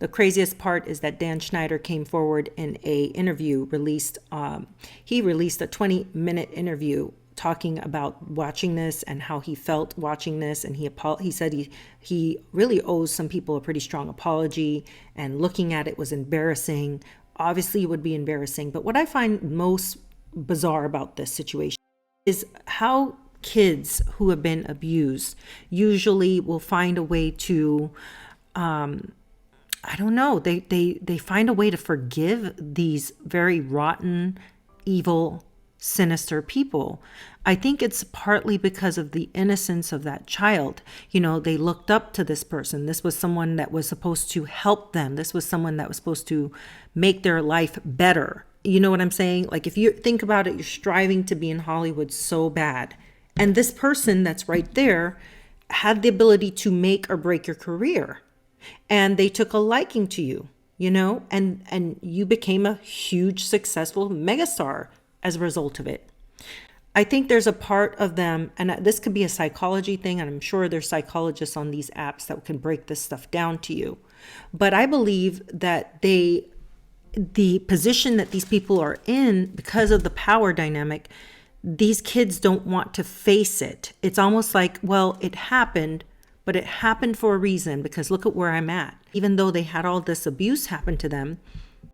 The craziest part is that Dan Schneider came forward in a interview he released a 20-minute interview talking about watching this and how he felt watching this, and he said he really owes some people a pretty strong apology, and looking at it was embarrassing. Obviously it would be embarrassing, but what I find most bizarre about this situation is how kids who have been abused usually will find a way to I don't know, they find a way to forgive these very rotten, evil, sinister people. I think it's partly because of the innocence of that child. You know, they looked up to this person. This was someone that was supposed to help them. This was someone that was supposed to make their life better. You know what I'm saying? Like, if you think about it, you're striving to be in Hollywood so bad. And this person that's right there had the ability to make or break your career. And they took a liking to you, you know, and you became a huge, successful megastar as a result of it. I think there's a part of them, and this could be a psychology thing, and I'm sure there's psychologists on these apps that can break this stuff down to you. But I believe that the position that these people are in, because of the power dynamic, these kids don't want to face it. It's almost like, well, it happened, but it happened for a reason, because look at where I'm at. Even though they had all this abuse happen to them,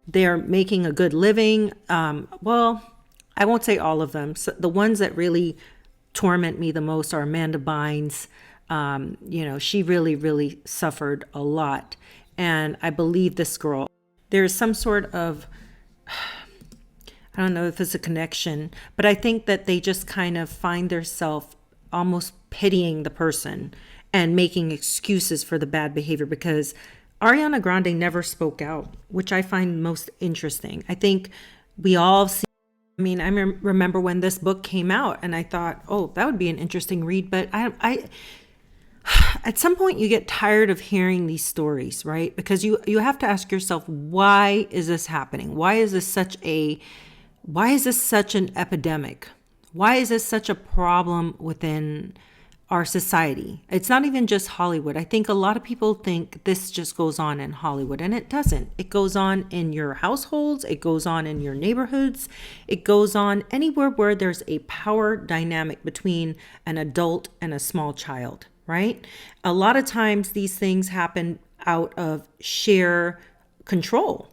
they're making a good living. Well, I won't say all of them. So the ones that really torment me the most are Amanda Bynes. You know, she really, really suffered a lot. And I believe this girl, there's some sort of, I don't know if it's a connection, but I think that they just kind of find themselves almost pitying the person and making excuses for the bad behavior, because Ariana Grande never spoke out, which I find most interesting. I think we all see, I mean, I remember when this book came out and I thought, oh, that would be an interesting read. But I at some point you get tired of hearing these stories, right? Because you have to ask yourself, why is this happening? Why is this such an epidemic? Why is this such a problem within our society? It's not even just Hollywood. I think a lot of people think this just goes on in Hollywood, and it doesn't. It goes on in your households. It goes on in your neighborhoods. It goes on anywhere where there's a power dynamic between an adult and a small child, right? A lot of times these things happen out of sheer control.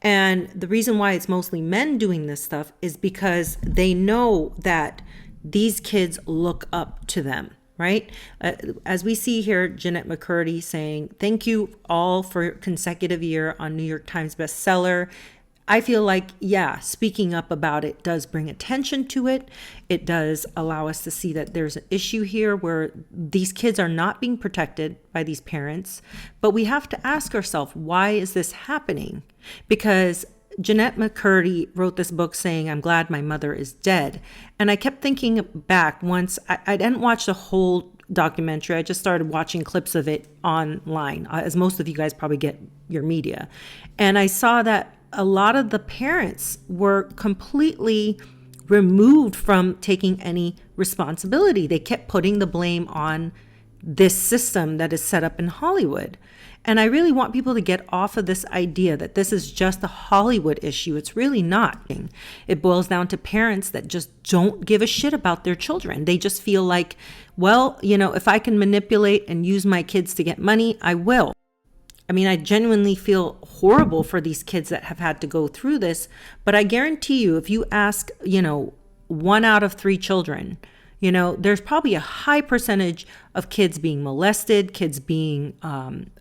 And the reason why it's mostly men doing this stuff is because they know that these kids look up to them. Right? As we see here, Jeanette McCurdy saying, thank you all for consecutive year on New York Times bestseller. I feel like, yeah, speaking up about it does bring attention to it. It does allow us to see that there's an issue here where these kids are not being protected by these parents. But we have to ask ourselves, why is this happening? Because Jeanette McCurdy wrote this book saying, I'm glad my mother is dead. And I kept thinking back once, I didn't watch the whole documentary. I just started watching clips of it online, as most of you guys probably get your media. And I saw that a lot of the parents were completely removed from taking any responsibility. They kept putting the blame on this system that is set up in Hollywood. And I really want people to get off of this idea that this is just a Hollywood issue. It's really not. It boils down to parents that just don't give a shit about their children. They just feel like, well, you know, if I can manipulate and use my kids to get money, I will. I mean, I genuinely feel horrible for these kids that have had to go through this. But I guarantee you, if you ask, you know, 1 out of 3 children, you know, there's probably a high percentage of kids being molested, kids being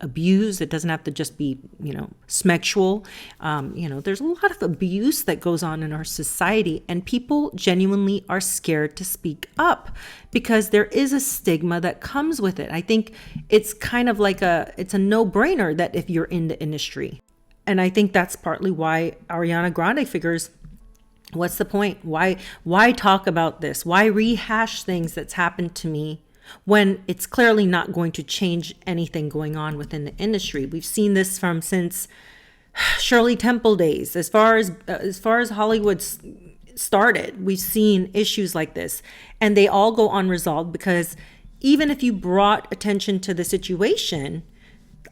abused. It doesn't have to just be, you know, sexual. You know, there's a lot of abuse that goes on in our society, and people genuinely are scared to speak up because there is a stigma that comes with it. I think it's kind of like it's a no-brainer that if you're in the industry. And I think that's partly why Ariana Grande figures, what's the point? Why talk about this? Why rehash things that's happened to me when it's clearly not going to change anything going on within the industry? We've seen this since Shirley Temple days. As far as Hollywood started, we've seen issues like this, and they all go unresolved because even if you brought attention to the situation,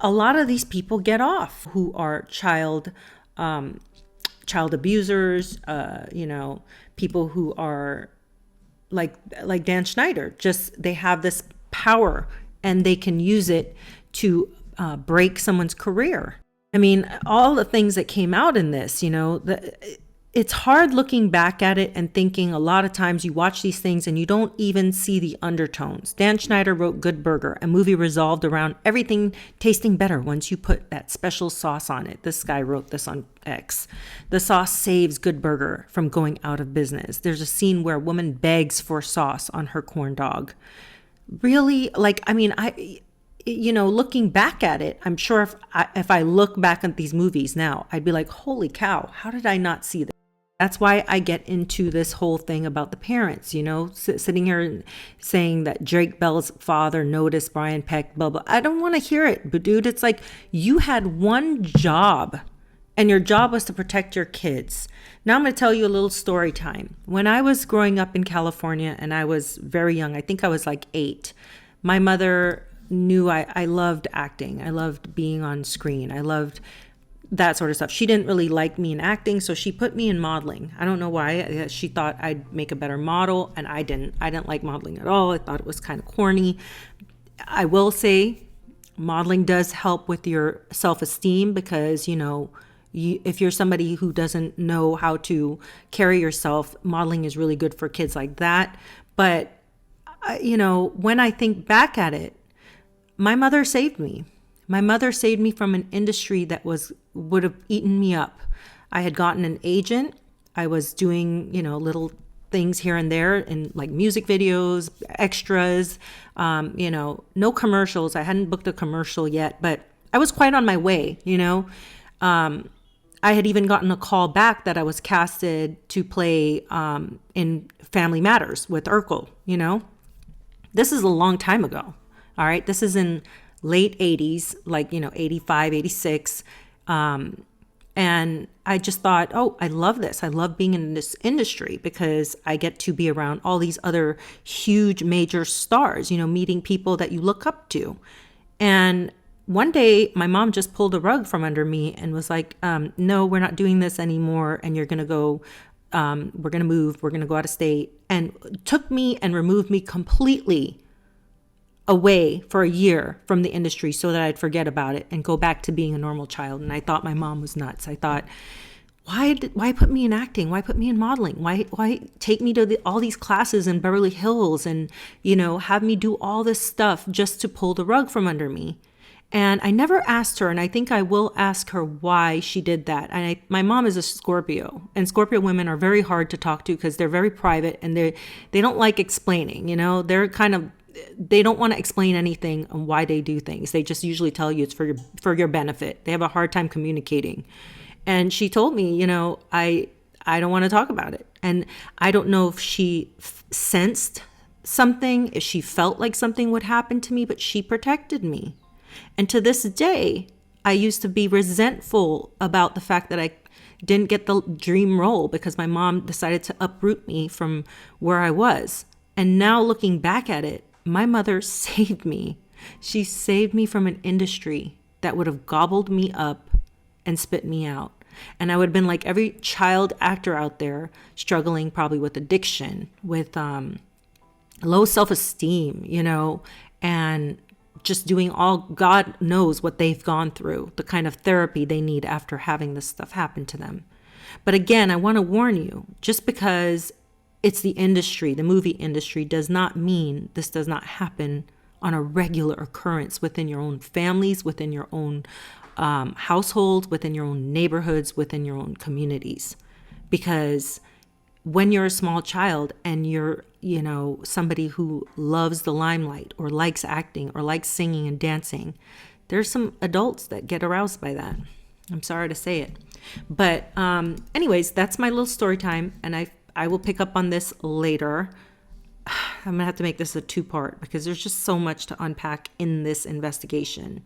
a lot of these people get off who are child abusers, people who are like Dan Schneider. Just they have this power and they can use it to break someone's career. I mean, all the things that came out in this, it's hard looking back at it and thinking a lot of times you watch these things and you don't even see the undertones. Dan Schneider wrote Good Burger, a movie resolved around everything tasting better once you put that special sauce on it. This guy wrote this on X. The sauce saves Good Burger from going out of business. There's a scene where a woman begs for sauce on her corn dog. Really? Looking back at it, I'm sure if I look back at these movies now, I'd be like, holy cow, how did I not see this? That's why I get into this whole thing about the parents, sitting here and saying that Drake Bell's father noticed Brian Peck, blah, blah. I don't want to hear it. But dude, it's like you had one job and your job was to protect your kids. Now I'm going to tell you a little story time. When I was growing up in California and I was very young, I think I was like 8, my mother knew I loved acting. I loved being on screen. I loved that sort of stuff. She didn't really like me in acting, so she put me in modeling. I don't know why. She thought I'd make a better model, and I didn't. I didn't like modeling at all. I thought it was kind of corny. I will say modeling does help with your self-esteem because, if you're somebody who doesn't know how to carry yourself, modeling is really good for kids like that. But, when I think back at it, my mother saved me. My mother saved me from an industry that would have eaten me up. I had gotten an agent. I was doing, little things here and there in like music videos, extras, no commercials. I hadn't booked a commercial yet, but I was quite on my way, I had even gotten a call back that I was casted to play in Family Matters with Urkel, This is a long time ago. All right. This is in late 80s, 85, 86. And I just thought, oh, I love this. I love being in this industry because I get to be around all these other huge major stars, meeting people that you look up to. And one day my mom just pulled a rug from under me and was like, no, we're not doing this anymore. And you're going to go, we're going to move, we're going to go out of state, and took me and removed me completely away for a year from the industry so that I'd forget about it and go back to being a normal child. And I thought my mom was nuts. I thought, why put me in acting? Why put me in modeling? Why take me to all these classes in Beverly Hills and, have me do all this stuff just to pull the rug from under me? And I never asked her, and I think I will ask her why she did that. And my mom is a Scorpio, and Scorpio women are very hard to talk to because they're very private and they don't like explaining, they don't want to explain anything on why they do things. They just usually tell you it's for your benefit. They have a hard time communicating. And she told me, I don't want to talk about it. And I don't know if she sensed something, if she felt like something would happen to me, but she protected me. And to this day, I used to be resentful about the fact that I didn't get the dream role because my mom decided to uproot me from where I was. And now looking back at it, my mother saved me. She saved me from an industry that would have gobbled me up and spit me out. And I would have been like every child actor out there struggling probably with addiction, with low self-esteem, and just doing all God knows what they've gone through, the kind of therapy they need after having this stuff happen to them. But again, I want to warn you, just because it's the industry, the movie industry, does not mean this does not happen on a regular occurrence within your own families, within your own households, within your own neighborhoods, within your own communities. Because when you're a small child and you're, somebody who loves the limelight or likes acting or likes singing and dancing, there's some adults that get aroused by that. I'm sorry to say it. But anyways, that's my little story time. And I will pick up on this later. I'm going to have to make this a 2-part because there's just so much to unpack in this investigation.